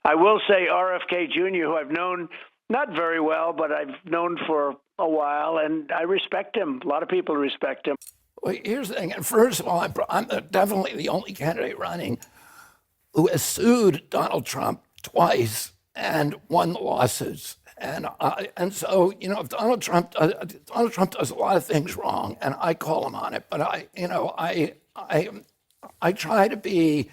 I will say RFK Jr., who I've known not very well, but I've known for a while, and I respect him. A lot of people respect him. Well, here's the thing. And first of all, I'm definitely the only candidate running who has sued Donald Trump twice and won the lawsuits. And so, if Donald Trump does a lot of things wrong, and I call him on it, but I try to be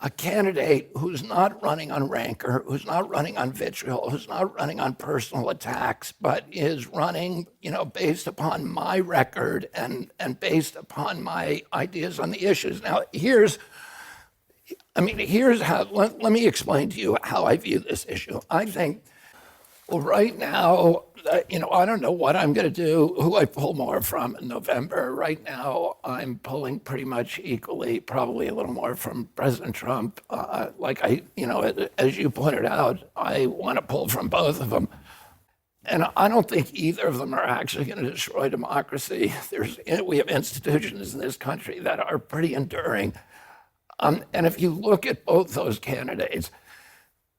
a candidate who's not running on rancor, who's not running on vitriol, who's not running on personal attacks, but is running, based upon my record and based upon my ideas on the issues. Now, here's how, let me explain to you how I view this issue. I think, well, right now, I don't know what I'm going to do, who I pull more from in November. Right now, I'm pulling pretty much equally, probably a little more from President Trump. As you pointed out, I want to pull from both of them. And I don't think either of them are actually going to destroy democracy. We have institutions in this country that are pretty enduring. And if you look at both those candidates,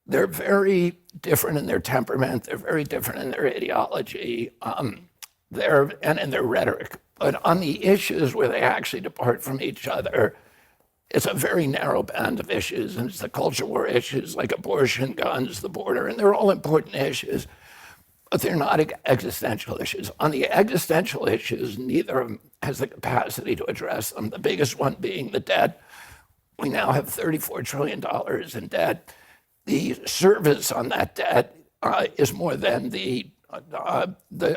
they're very different in their temperament. They're very different in their ideology, and in their rhetoric. But on the issues where they actually depart from each other, it's a very narrow band of issues, and it's the culture war issues like abortion, guns, the border, and they're all important issues, but they're not existential issues. On the existential issues, neither of them has the capacity to address them, the biggest one being the debt. We now have $34 trillion in debt. The service on that debt is more than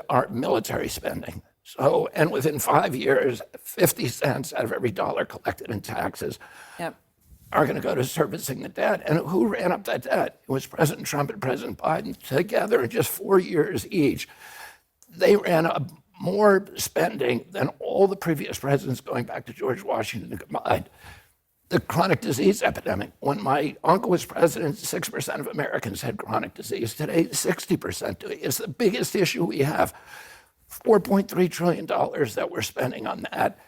our military spending. So, and within 5 years, 50 cents out of every dollar collected in taxes are going to go to servicing the debt. And who ran up that debt? It was President Trump and President Biden together in just 4 years each. They ran up more spending than all the previous presidents going back to George Washington combined. The chronic disease epidemic. When my uncle was president, 6% of Americans had chronic disease. Today, 60% do. It's the biggest issue we have. $4.3 trillion that we're spending on that.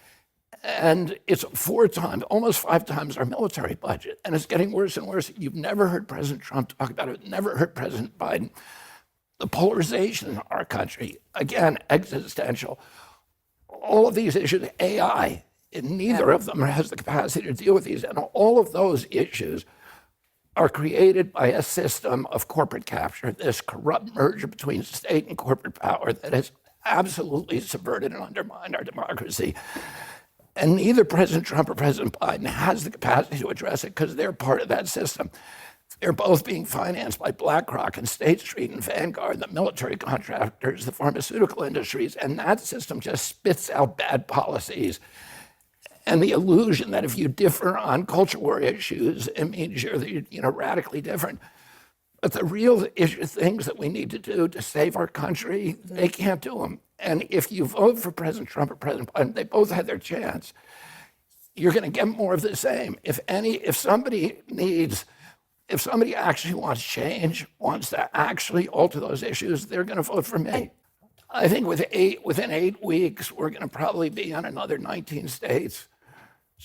And it's almost 5 times our military budget. And it's getting worse and worse. You've never heard President Trump talk about it, never heard President Biden. The polarization in our country, again, existential. All of these issues, AI, and neither of them has the capacity to deal with these. And all of those issues are created by a system of corporate capture, this corrupt merger between state and corporate power that has absolutely subverted and undermined our democracy. And neither President Trump or President Biden has the capacity to address it because they're part of that system. They're both being financed by BlackRock and State Street and Vanguard, the military contractors, the pharmaceutical industries, and that system just spits out bad policies. And the illusion that if you differ on culture war issues, it means you're radically different. But the real things that we need to do to save our country, they can't do them. And if you vote for President Trump or President Biden, they both had their chance. You're going to get more of the same. If somebody actually wants change, wants to actually alter those issues, they're going to vote for me. I think within 8 weeks, we're going to probably be on another 19 states.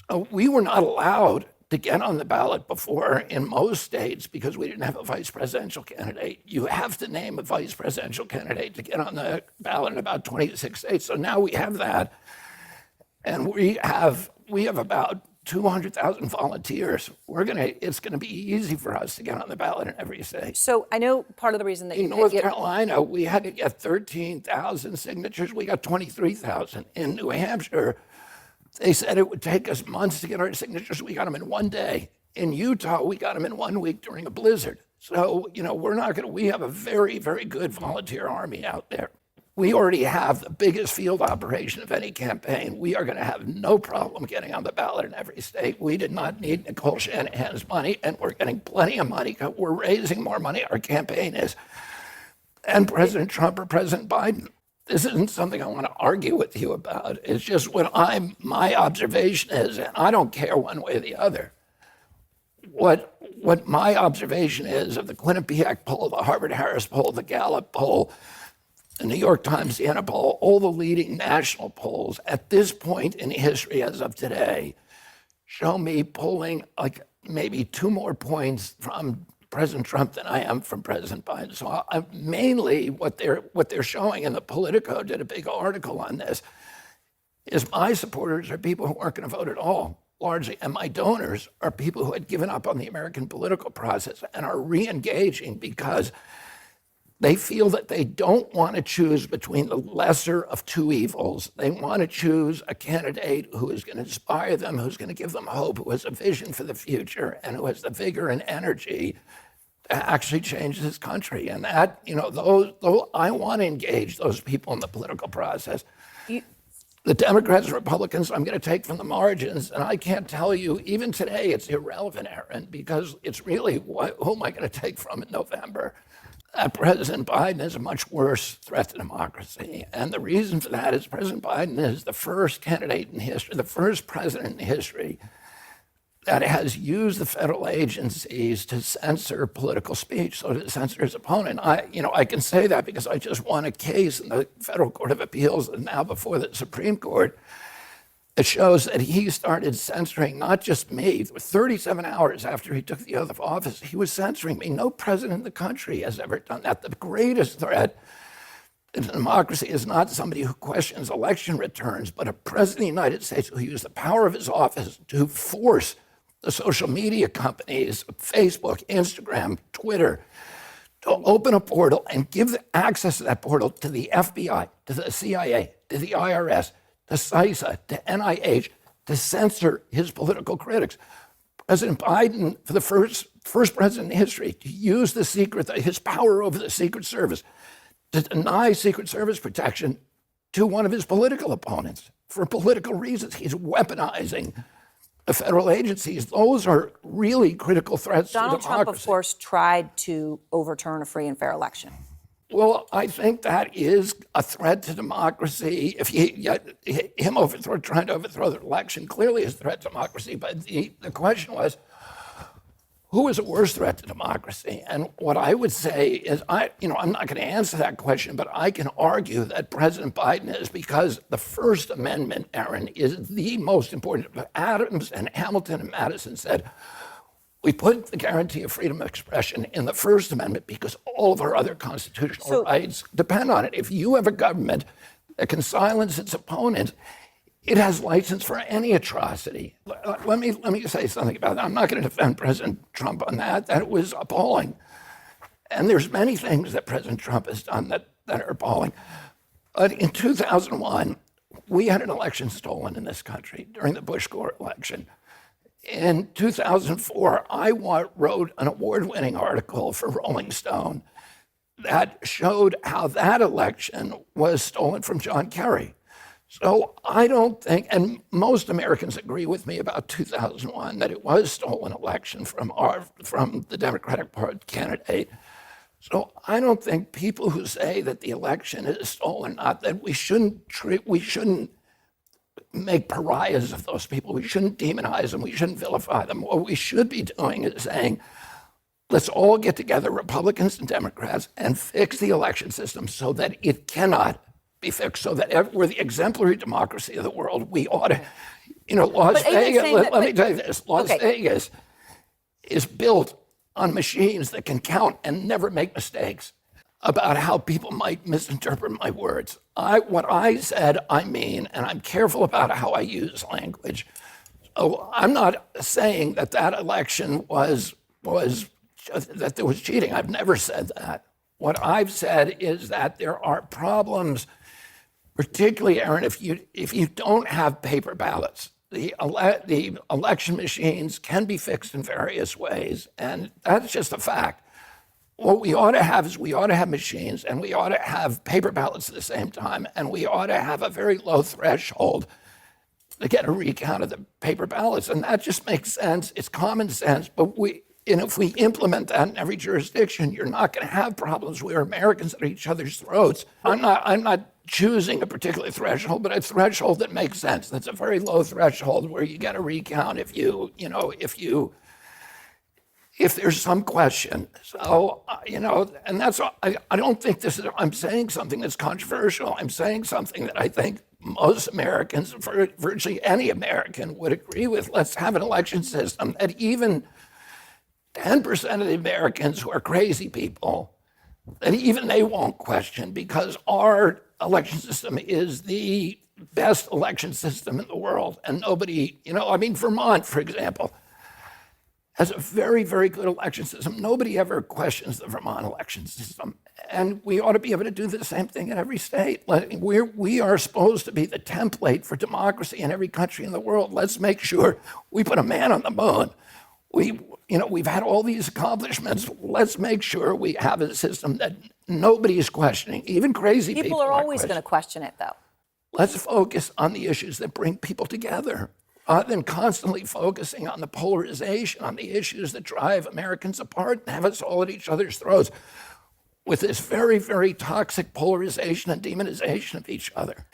So we were not allowed to get on the ballot before in most states because we didn't have a vice presidential candidate. You have to name a vice presidential candidate to get on the ballot in about 26 states. So now we have that. And we have about 200,000 volunteers. It's going to be easy for us to get on the ballot in every state. So I know part of the reason that in North Carolina, we had to get 13,000 signatures. We got 23,000. In New Hampshire, they said it would take us months to get our signatures. We got them in 1 day. In Utah, we got them in 1 week during a blizzard. So, we have a very, very good volunteer army out there. We already have the biggest field operation of any campaign. We are going to have no problem getting on the ballot in every state. We did not need Nicole Shanahan's money, and we're getting plenty of money. We're raising more money. Our campaign is. And President Trump or President Biden. This isn't something I want to argue with you about. It's just my observation is, and I don't care one way or the other. What my observation is of the Quinnipiac poll, the Harvard-Harris poll, the Gallup poll, the New York Times, Siena poll, all the leading national polls at this point in history as of today show me polling like maybe 2 more points from President Trump than I am from President Biden. So mainly what they're showing, and the Politico did a big article on this, is my supporters are people who aren't going to vote at all, largely, and my donors are people who had given up on the American political process and are re-engaging because they feel that they don't want to choose between the lesser of two evils. They want to choose a candidate who is going to inspire them, who's going to give them hope, who has a vision for the future, and who has the vigor and energy to actually change this country. And that, I want to engage those people in the political process. The Democrats and Republicans, I'm going to take from the margins, and I can't tell you, even today, it's irrelevant, Aaron, because it's really, who am I going to take from in November? President Biden is a much worse threat to democracy. And the reason for that is President Biden is the first candidate in history, the first president in history that has used the federal agencies to censor political speech, so to censor his opponent. I can say that because I just won a case in the Federal Court of Appeals and now before the Supreme Court. It shows that he started censoring not just me. 37 hours after he took the oath of office, he was censoring me. No president in the country has ever done that. The greatest threat to democracy is not somebody who questions election returns, but a president of the United States who used the power of his office to force the social media companies, Facebook, Instagram, Twitter, to open a portal and give access to that portal to the FBI, to the CIA, to the IRS, to CISA, to NIH, to censor his political critics. President Biden, for the first president in history, to use his power over the Secret Service to deny Secret Service protection to one of his political opponents for political reasons. He's weaponizing the federal agencies. Those are really critical threats to democracy. Donald Trump, of course, tried to overturn a free and fair election. Well, I think that is a threat to democracy. If him trying to overthrow the election clearly is a threat to democracy. But the question was, who is a worse threat to democracy? And what I would say is, I'm not going to answer that question, but I can argue that President Biden is, because the First Amendment, Aaron, is the most important. Adams and Hamilton and Madison said, we put the guarantee of freedom of expression in the First Amendment because all of our other constitutional rights depend on it. If you have a government that can silence its opponents, it has license for any atrocity. Let me say something about that. I'm not going to defend President Trump on that. That was appalling. And there's many things that President Trump has done that are appalling. But in 2001, we had an election stolen in this country during the Bush-Gore election. In 2004, I wrote an award-winning article for Rolling Stone that showed how that election was stolen from John Kerry. So I don't think, and most Americans agree with me about 2001, that it was a stolen election from the Democratic Party candidate. So I don't think people who say that the election is stolen, not that we shouldn't make pariahs of those people. We shouldn't demonize them. We shouldn't vilify them. What we should be doing is saying, let's all get together, Republicans and Democrats, and fix the election system so that it cannot be fixed, so that we're the exemplary democracy of the world. We ought to, Las Vegas, let me tell you this, Las Vegas is built on machines that can count and never make mistakes about how people might misinterpret my words. What I said, I mean, and I'm careful about how I use language. So I'm not saying that election was that there was cheating. I've never said that. What I've said is that there are problems, particularly, Aaron, if you don't have paper ballots. The election machines can be fixed in various ways, and that's just a fact. What we ought to have is machines, and we ought to have paper ballots at the same time, and we ought to have a very low threshold to get a recount of the paper ballots. And that just makes sense. It's common sense. But if we implement that in every jurisdiction, you're not going to have problems where Americans at each other's throats. I'm not choosing a particular threshold, but a threshold that makes sense. That's a very low threshold where you get a recount if there's some question. So, and that's, I don't think I'm saying something that's controversial. I'm saying something that I think most Americans, virtually any American, would agree with. Let's have an election system that even 10% of the Americans who are crazy people, that even they won't question, because our election system is the best election system in the world. And nobody, Vermont, for example, has a very, very good election system. Nobody ever questions the Vermont election system. And we ought to be able to do the same thing in every state. We are supposed to be the template for democracy in every country in the world. Let's make sure we put a man on the moon. We've had all these accomplishments. Let's make sure we have a system that nobody is questioning, even crazy people. People are always going to question it, though. Let's focus on the issues that bring people together, rather than constantly focusing on the polarization, on the issues that drive Americans apart and have us all at each other's throats with this very, very toxic polarization and demonization of each other.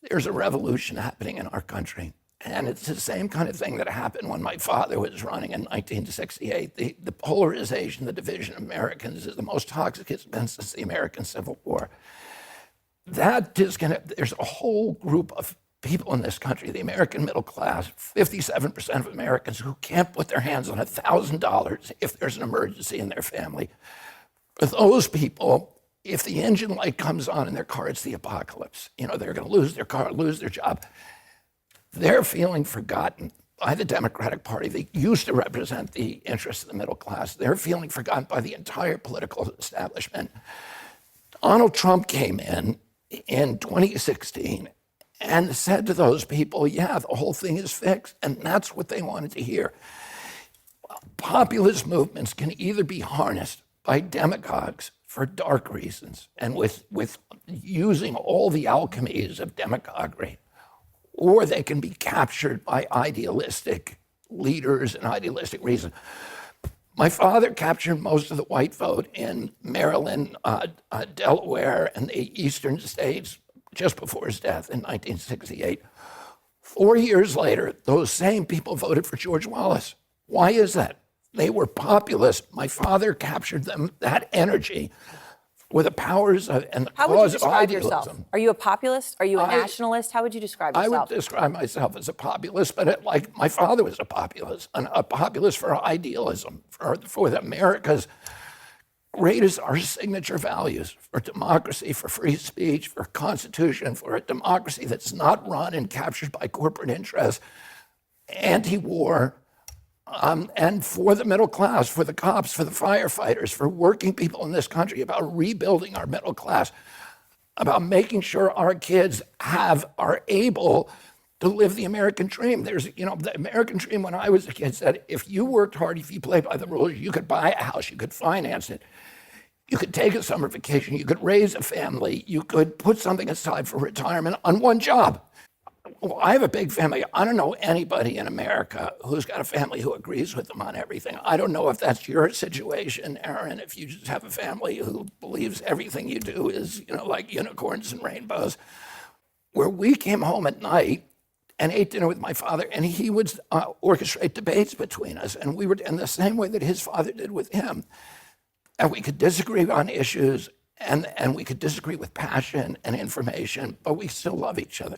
There's a revolution happening in our country. And it's the same kind of thing that happened when my father was running in 1968. The polarization, the division of Americans is the most toxic it's been since the American Civil War. There's a whole group of people in this country, the American middle class, 57% of Americans who can't put their hands on $1,000 if there's an emergency in their family. For those people, if the engine light comes on in their car, it's the apocalypse. They're going to lose their car, lose their job. They're feeling forgotten by the Democratic Party. They used to represent the interests of the middle class. They're feeling forgotten by the entire political establishment. Donald Trump came in 2016 and said to those people, yeah, the whole thing is fixed. And that's what they wanted to hear. Populist movements can either be harnessed by demagogues for dark reasons and with using all the alchemies of demagoguery, or they can be captured by idealistic leaders and idealistic reason. My father captured most of the white vote in Maryland, Delaware, and the eastern states just before his death in 1968. 4 years later, those same people voted for George Wallace. Why is that? They were populist. My father captured that energy with the powers and the cause of idealism. How would you describe yourself? Are you a populist? Are you a nationalist? How would you describe yourself? I would describe myself as a populist, but like my father was a populist for idealism, for America's greatest, our signature values, for democracy, for free speech, for constitution, for a democracy that's not run and captured by corporate interests, anti-war, and for the middle class, for the cops, for the firefighters, for working people in this country, about rebuilding our middle class, about making sure our kids are able to live the American dream. The American dream when I was a kid said, if you worked hard, if you played by the rules, you could buy a house, you could finance it, you could take a summer vacation, you could raise a family, you could put something aside for retirement on one job. Well, I have a big family. I don't know anybody in America who's got a family who agrees with them on everything. I don't know if that's your situation, Aaron, if you just have a family who believes everything you do is, like unicorns and rainbows. Where we came home at night and ate dinner with my father, and he would orchestrate debates between us, and we were in the same way that his father did with him. And we could disagree on issues, and we could disagree with passion and information, but we still love each other.